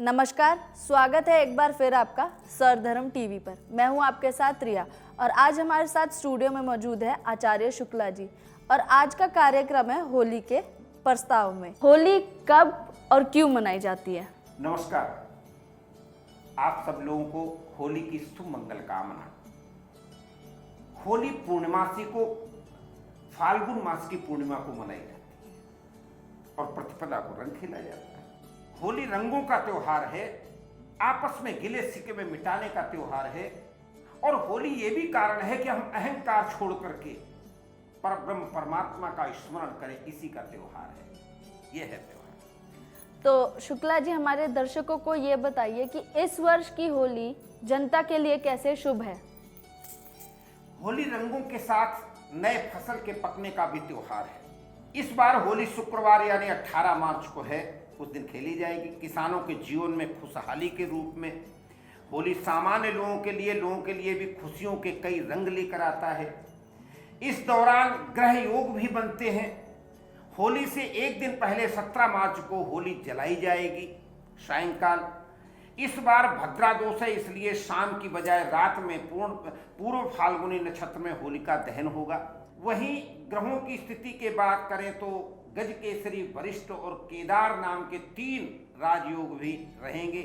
नमस्कार, स्वागत है एक बार फिर आपका सरधर्म टीवी पर। मैं हूं आपके साथ रिया और आज हमारे साथ स्टूडियो में मौजूद है आचार्य शुक्ला जी और आज का कार्यक्रम है होली के प्रस्ताव में। होली कब और क्यों मनाई जाती है? नमस्कार, आप सब लोगों को होली की शुभ मंगल कामना। होली पूर्णिमासी को फाल्गुन मास की पूर्णिमा को मनाई जाती है और प्रतिपदा को रंग खेला जाता है। होली रंगों का त्योहार है, आपस में गिले शिकवे मिटाने का त्योहार है और होली ये भी कारण है कि हम अहंकार छोड़ करके परब्रह्म परमात्मा का स्मरण करें, इसी का त्योहार है। ये है त्योहार। तो शुक्ला जी, हमारे दर्शकों को ये बताइए कि इस वर्ष की होली जनता के लिए कैसे शुभ है? होली रंगों के साथ नए फसल के पकने का भी त्योहार है। इस बार होली शुक्रवार यानी 18 मार्च को है, उस दिन खेली जाएगी। किसानों के जीवन में खुशहाली के रूप में होली सामान्य लोगों के लिए भी खुशियों के कई रंग लेकर आता है। इस दौरान ग्रह योग भी बनते हैं। होली से एक दिन पहले 17 मार्च को होली जलाई जाएगी सायंकाल। इस बार भद्रा दोष है, इसलिए शाम की बजाय रात में पूर्व फाल्गुनी नक्षत्र में होलिका दहन होगा। वहीं ग्रहों की स्थिति की बात करें तो गज केसरी, वरिष्ठ और केदार नाम के 3 राजयोग भी रहेंगे।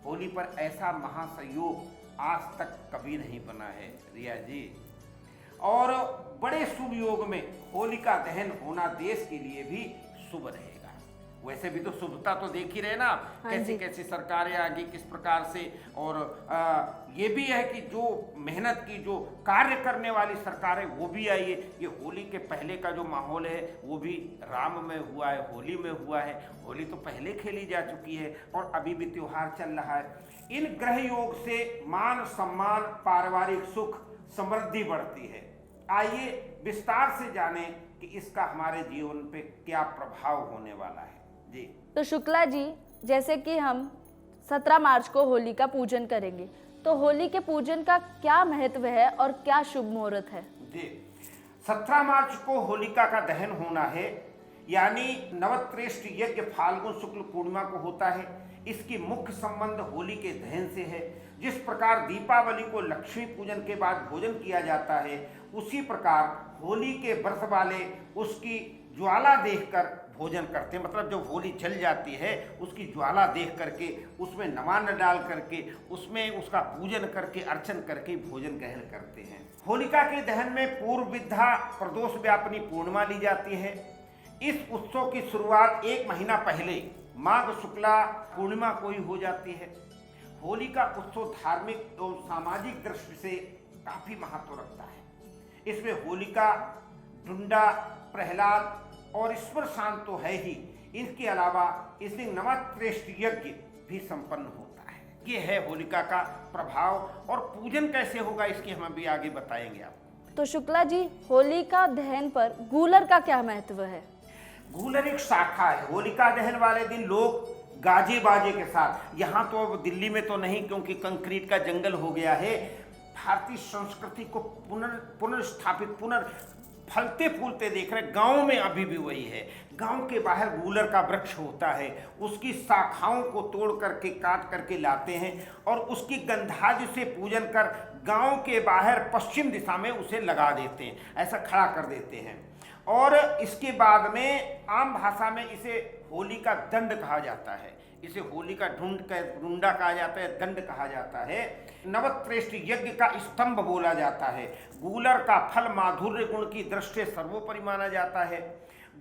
होली पर ऐसा महासंयोग आज तक कभी नहीं बना है रिया जी। और बड़े शुभ योग में होलिका दहन होना देश के लिए भी शुभ रहेगा। वैसे भी तो शुभता तो देख ही रहे ना आप, कैसी कैसी सरकारें आ गई, किस प्रकार से। और ये भी है कि जो मेहनत की, जो कार्य करने वाली सरकारें वो भी आई है। ये होली के पहले का जो माहौल है वो भी राम में हुआ है, होली में हुआ है। होली तो पहले खेली जा चुकी है और अभी भी त्योहार चल रहा है। इन ग्रह योग से मान सम्मान, पारिवारिक सुख, समृद्धि बढ़ती है। आइए विस्तार से जानें कि इसका हमारे जीवन पे क्या प्रभाव होने वाला है जी। तो शुक्ला जी, जैसे कि हम 17 मार्च को होली का पूजन करेंगे, तो होली के पूजन का क्या महत्व है और क्या शुभ मुहूर्त है? जी, 17 मार्च को होलिका का दहन होना है, यानी नवत्रेष्ठ यज्ञ फाल्गुन शुक्ल पूर्णिमा को होता है। इसकी मुख्य संबंध होली के दहन से है। जिस प्रकार दीपावली को लक्ष्मी पूजन के बाद भोजन किया जाता है, उसी प्रकार होली के व्रत वाले उसकी ज्वाला देखकर भोजन करते हैं। मतलब जब होली जल जाती है उसकी ज्वाला देख करके, उसमें नवान्न डाल करके, उसमें उसका पूजन करके, अर्चन करके भोजन ग्रहण करते हैं। होलिका के दहन में पूर्व विद्या प्रदोष व्यापनी पूर्णिमा ली जाती है। इस उत्सव की शुरुआत 1 महीना पहले माघ शुक्ला पूर्णिमा को ही हो जाती है। होली का उत्सव धार्मिक एवं सामाजिक दृष्टि से काफी महत्व रखता है। इसमें होलिका, डुंडा, प्रहलाद और ईश्वर शांत तो है ही, इसके अलावा इस दिन नवत्रेष्ठ यज्ञ भी संपन्न होता है। ये है होलिका का प्रभाव और पूजन कैसे होगा इसकी हम अभी आगे बताएंगे आपको। तो शुक्ला जी, होलिका दहन पर गूलर का क्या महत्व है? गूलर एक शाखा है। होलिका दहन वाले दिन लोग गाजे बाजे के साथ, यहाँ तो अब दिल्ली में तो नहीं क्योंकि कंक्रीट का जंगल हो गया है, भारतीय संस्कृति को पुनर्स्थापित, फलते फूलते देख रहे। गांव में अभी भी वही है। गांव के बाहर गूलर का वृक्ष होता है, उसकी शाखाओं को तोड़ करके, काट करके लाते हैं और उसकी गंधाज से पूजन कर गांव के बाहर पश्चिम दिशा में उसे लगा देते हैं, ऐसा खड़ा कर देते हैं। और इसके बाद में आम भाषा में इसे होली का दंड कहा जाता है, इसे होली का ढूंढा कहा जाता है, दंड कहा जाता है। नवत्रेष्ठ यज्ञ का स्तंभ बोला जाता है। गूलर का फल माधुर्य गुण की दृष्टि से सर्वोपरि माना जाता है।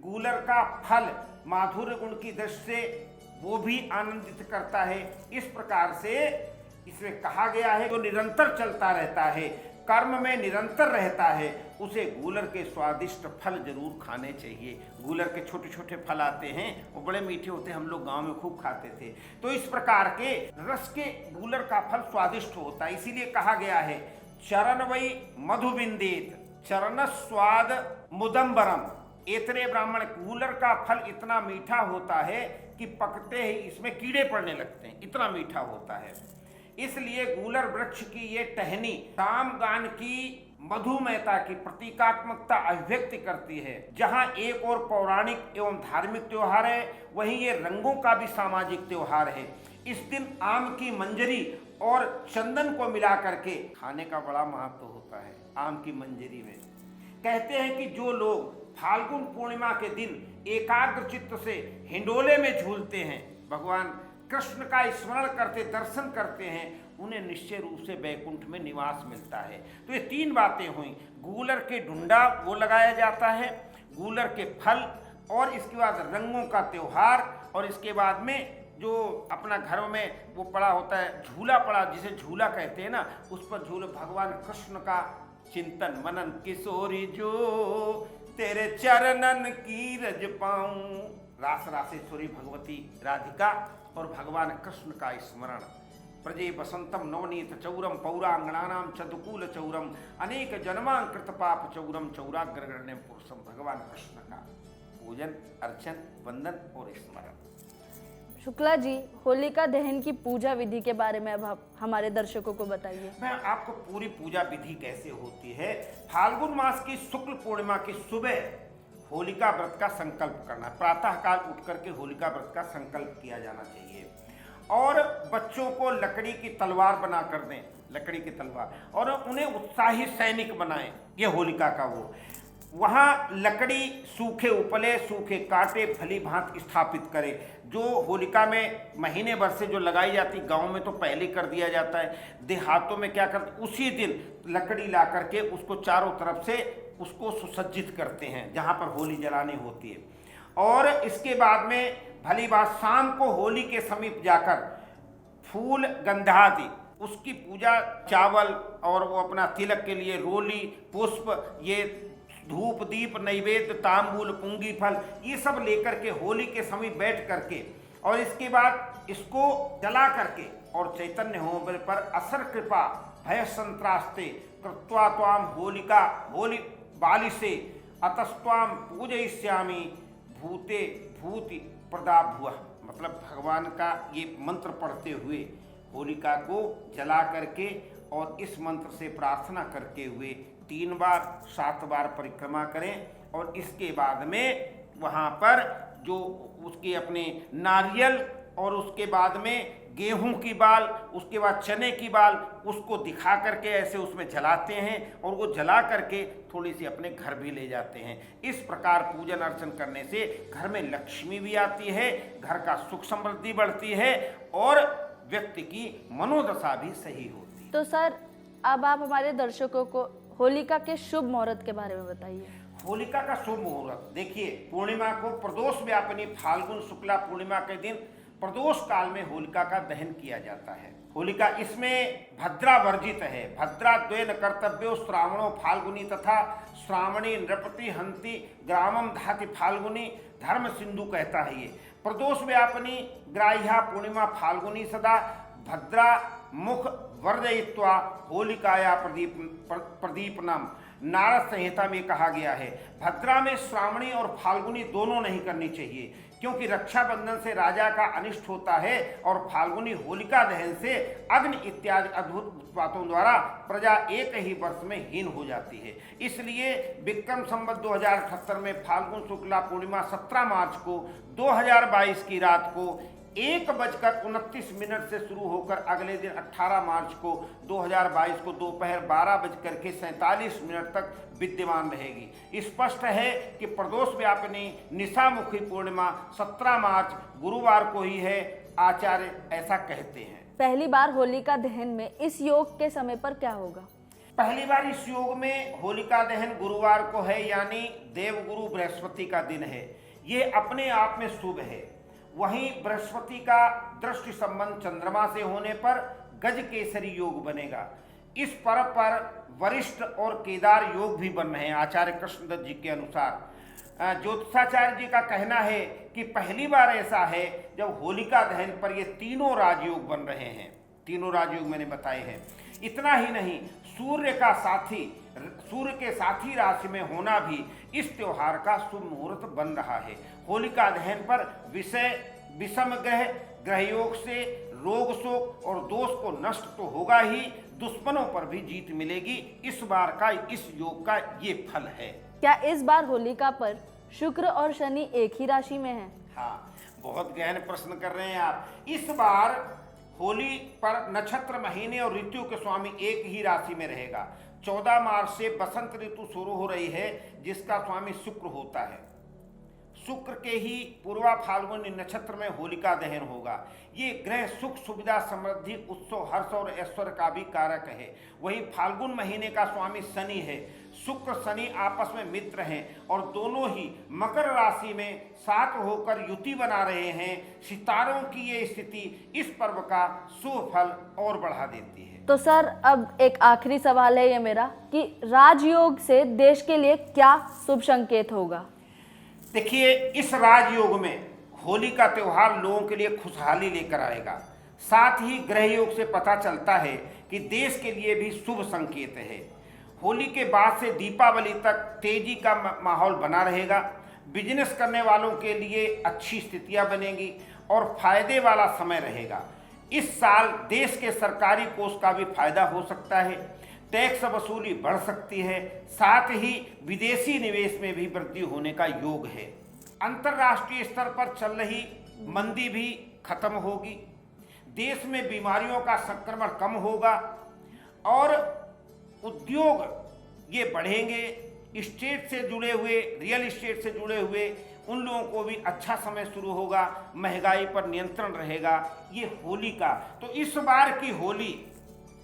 गूलर का फल माधुर्य गुण की दृष्टि से वो भी आनंदित करता है। इस प्रकार से इसमें कहा गया है, जो निरंतर चलता रहता है, कर्म में निरंतर रहता है, उसे गूलर के स्वादिष्ट फल जरूर खाने चाहिए। गूलर के छोटे छोटे फल आते हैं, वो बड़े मीठे होते हैं, हम लोग गांव में खूब खाते थे। तो इस प्रकार के रस के गूलर का फल स्वादिष्ट होता है, इसीलिए कहा गया है चरण वै मधुबिंदेत चरण स्वाद मुदम्बरम। एतरे ब्राह्मण, गूलर का फल इतना मीठा होता है कि पकते ही इसमें कीड़े पड़ने लगते हैं, इतना मीठा होता है। इसलिए गूलर वृक्ष की ये टहनी सामगान की मधुमेहता की प्रतीकात्मकता अभिव्यक्ति करती है। जहां एक और पौराणिक एवं धार्मिक त्योहार है, वहीं ये रंगों का भी सामाजिक त्योहार है। इस दिन आम की मंजरी और चंदन को मिला करके खाने का बड़ा महत्व होता है। आम की मंजरी में कहते हैं कि जो लोग फाल्गुन पूर्णिमा के दिन एकाग्र चित्त से हिंडोले में झूलते हैं, भगवान कृष्ण का स्मरण करते, दर्शन करते हैं, उन्हें निश्चय रूप से वैकुंठ में निवास मिलता है। तो ये तीन बातें हुई। गूलर के ढूंढा वो लगाया जाता है, गूलर के फल, और इसके बाद रंगों का त्योहार, और इसके बाद में जो अपना घरों में वो पड़ा होता है झूला पड़ा, जिसे झूला कहते हैं ना, उस पर झूले भगवान कृष्ण का चिंतन मनन, किशोरी जो तेरे चरणन की रज पाऊं, रास रासेश्वरी भगवती राधिका और भगवान कृष्ण का स्मरण। प्रजे बसंतम नवनीत चौरम पौरांगणानाम चतुकूल चौरम अनेक जन्मांकृत पाप चौरम चौराग्रगण्यम पुरुषम। भगवान कृष्ण का पूजन, अर्चन, वंदन और स्मरण। शुक्ला जी, होलिका दहन की पूजा विधि के बारे में अब आप हमारे दर्शकों को बताइए। मैं आपको पूरी पूजा विधि कैसे होती है। फाल्गुन मास की शुक्ल पूर्णिमा की सुबह होलिका व्रत का संकल्प करना, प्रातःकाल उठ करके होलिका व्रत का संकल्प किया जाना चाहिए, और बच्चों को लकड़ी की तलवार बना कर दें, लकड़ी की तलवार, और उन्हें उत्साही सैनिक बनाएं। ये होलिका का वो वहाँ लकड़ी, सूखे उपले, सूखे कांटे भली भांति स्थापित करें। जो होलिका में महीने भर से जो लगाई जाती, गांव में तो पहले कर दिया जाता है, देहातों में क्या करते, उसी दिन लकड़ी ला करके उसको चारों तरफ से उसको सुसज्जित करते हैं जहाँ पर होली जलानी होती है। और इसके बाद में भली बात शाम को होली के समीप जाकर फूल गंधादि उसकी पूजा, चावल और वो अपना तिलक के लिए रोली, पुष्प, ये धूप दीप नैवेद्य, तांबूल, पुंगी फल, ये सब लेकर के होली के समीप बैठ करके, और इसके बाद इसको जला करके, और चैतन्य होम पर असर कृपा भय संत्रास्ते कृत्वा त्वाम होलिका होली बाली से अतस्त्वाम पूजयिष्यामि भूते भूति प्रदा भुवः। मतलब भगवान का ये मंत्र पढ़ते हुए होलिका को जला करके और इस मंत्र से प्रार्थना करते हुए 3 बार 7 बार परिक्रमा करें, और इसके बाद में वहाँ पर जो उसके अपने नारियल, और उसके बाद में गेहूं की बाल, उसके बाद चने की बाल, उसको दिखा करके ऐसे उसमें जलाते हैं, और वो जला करके थोड़ी सी अपने घर भी ले जाते हैं। इस प्रकार पूजन अर्चन करने से घर में लक्ष्मी भी आती है, घर का सुख समृद्धि बढ़ती है, और व्यक्ति की मनोदशा भी सही होती है। तो सर, अब आप हमारे दर्शकों को होलिका के शुभ मुहूर्त के बारे में बताइए। होलिका का शुभ मुहूर्त देखिए, पूर्णिमा को प्रदोष व्यापिनी फाल्गुन शुक्ला पूर्णिमा के दिन प्रदोष काल में होलिका का दहन किया जाता है। होलिका इसमें भद्रा वर्जित है। भद्रा द्वेन कर्तव्यो श्रावणो फाल्गुनी तथा श्रावणी नृपति हंति ग्रामम धाति फाल्गुनी, धर्म सिंधु कहता है ये। प्रदोष व्यापनी ग्राह्या पूर्णिमा फाल्गुनी सदा भद्रा मुख वर्जयित्वा होलिकाया प्रदीपनम। नारद संहिता में कहा गया है भद्रा में श्रावणी और फाल्गुनी दोनों नहीं करनी चाहिए, क्योंकि रक्षाबंधन से राजा का अनिष्ट होता है, और फाल्गुनी होलिका दहन से अग्नि इत्यादि अद्भुत उत्पातों द्वारा प्रजा एक ही वर्ष में हीन हो जाती है। इसलिए विक्रम संवत 2078 में फाल्गुन शुक्ला पूर्णिमा 17 मार्च को 2022 की रात को 1:29 से शुरू होकर अगले दिन 18 मार्च को 2022 को दोपहर 12:47 तक विद्यमान रहेगी। स्पष्ट है कि प्रदोष व्यापिनी निशामुखी पूर्णिमा 17 मार्च गुरुवार को ही है, आचार्य ऐसा कहते हैं। पहली बार होलिका दहन में इस योग के समय पर क्या होगा? पहली बार इस योग में होलिका दहन गुरुवार को है, यानी देवगुरु बृहस्पति का दिन है। ये अपने आप में शुभ है। वहीं बृहस्पति का दृष्टि संबंध चंद्रमा से होने पर गज केसरी योग बनेगा। इस पर्व पर वरिष्ठ और केदार योग भी बन रहे हैं आचार्य कृष्णदत्त जी के अनुसार। ज्योतिषाचार्य जी का कहना है कि पहली बार ऐसा है जब होलिका दहन पर ये तीनों राजयोग बन रहे हैं। तीनों राजयोग मैंने बताए हैं। इतना ही नहीं, सूर्य के साथी राशि में होना भी इस त्योहार का शुभ मुहूर्त बन रहा है। होलिका दहन पर विषम ग्रह योग से रोग शोक और दोष को नष्ट तो होगा ही, दुश्मनों पर भी जीत मिलेगी। इस बार का इस योग का ये फल है। क्या इस बार होलिका पर शुक्र और शनि एक ही राशि में है? हाँ, बहुत गहन प्रश्न कर रहे हैं आप। इस बार होली पर नक्षत्र, महीने और ऋतु के स्वामी एक ही राशि में रहेगा। 14 मार्च से बसंत ऋतु शुरू हो रही है, जिसका स्वामी शुक्र होता है। शुक्र के ही पूर्वा फाल्गुनी नक्षत्र में होलिका दहन होगा। ये ग्रह सुख, सुविधा, समृद्धि, उत्सव, हर्ष और ऐश्वर्य का भी कारक है। वही फाल्गुन महीने का स्वामी शनि है। शुक्र शनि आपस में मित्र हैं और दोनों ही मकर राशि में साथ होकर युति बना रहे हैं। सितारों की ये स्थिति इस पर्व का शुभ फल और बढ़ा देती है। तो सर अब एक आखिरी सवाल है ये मेरा कि राजयोग से देश के लिए क्या शुभ संकेत होगा? देखिए, इस राजयोग में होली का त्योहार लोगों के लिए खुशहाली लेकर आएगा। साथ ही ग्रह योग से पता चलता है कि देश के लिए भी शुभ संकेत है। होली के बाद से दीपावली तक तेजी का माहौल बना रहेगा। बिजनेस करने वालों के लिए अच्छी स्थितियां बनेंगी और फायदे वाला समय रहेगा। इस साल देश के सरकारी कोष का भी फायदा हो सकता है। टैक्स वसूली बढ़ सकती है। साथ ही विदेशी निवेश में भी वृद्धि होने का योग है। अंतर्राष्ट्रीय स्तर पर चल रही मंदी भी खत्म होगी। देश में बीमारियों का संक्रमण कम होगा और उद्योग ये बढ़ेंगे। स्टेट से जुड़े हुए, रियल एस्टेट से जुड़े हुए उन लोगों को भी अच्छा समय शुरू होगा। महंगाई पर नियंत्रण रहेगा। ये होली का, तो इस बार की होली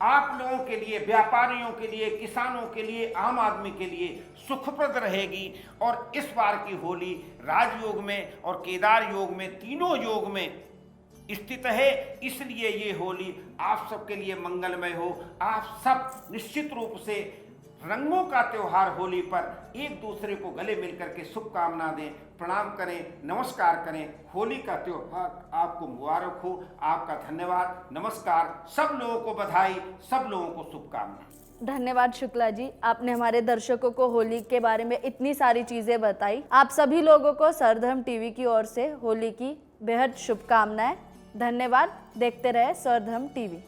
आप लोगों के लिए, व्यापारियों के लिए, किसानों के लिए, आम आदमी के लिए सुखप्रद रहेगी। और इस बार की होली राजयोग में और केदार योग में, तीनों योग में स्थित है। इसलिए ये होली आप सबके लिए मंगलमय हो। आप सब निश्चित रूप से रंगों का त्योहार होली पर एक दूसरे को गले मिलकर के शुभकामना दें, प्रणाम करें, नमस्कार करें। होली का त्योहार आपको मुबारक हो। आपका धन्यवाद, नमस्कार। सब लोगों को बधाई, सब लोगों को शुभकामनाएं। धन्यवाद शुक्ला जी, आपने हमारे दर्शकों को होली के बारे में इतनी सारी चीजें बताई। आप सभी लोगों को सरधर्म टीवी की ओर से होली की बेहद शुभकामनाएं। धन्यवाद। देखते रहे सरधर्म टीवी।